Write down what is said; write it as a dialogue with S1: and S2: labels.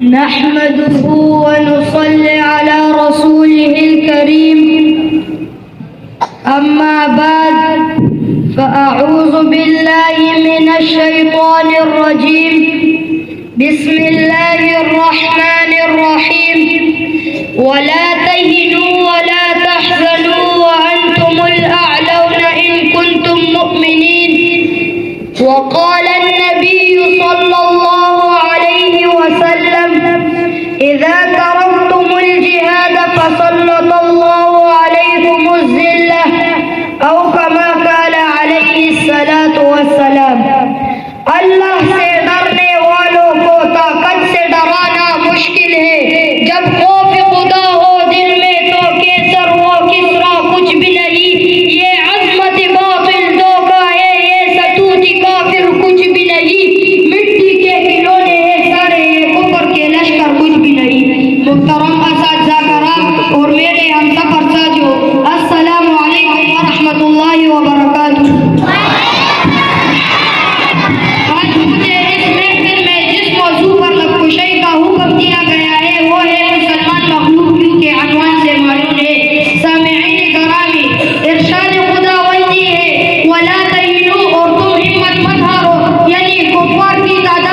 S1: نحمده ونصلي على رسوله الكريم أما بعد فأعوذ بالله من الشيطان الرجيم بسم الله الرحمن الرحيم ولا تهنوا ولا تحزنوا وأنتم الأعلون إن كنتم مؤمنين وقال النبي صلى الله عليه وسلم إذا تركتم الجهاد فسلط الله عليكم الذلة أو كما قال عليه الصلاة والسلام. اللہ سے ڈرنے والوں کو طاقت سے ڈرانا مشکل ہے. جب خوف خدا ہو دل میں تو کیسر و کسرا کچھ بھی نہیں. یہ عظمت باطل دھوکہ ہے, یہ ستوتی کافر کچھ بھی نہیں. مٹی کے کھلونے ہیں سارے, یہ کفر کے لشکر کچھ بھی نہیں. محترم اساتذہ کرام اور میرے ہم سفر ساتھیوں, السلام علیکم ورحمۃ اللہ وبرکاتہ. آج مجھے اس محفل میں جس موضوع پر لبکشائی کا حکم دیا گیا ہے وہ ہے مسلمان مخلوق کیوں کے عنوان سے معلوم ہے. سامعین کرامی, ارشاد خداوندی ہے ولا تہنوا, اور تم ہمت مت ہارو, یعنی کفار کی تعداد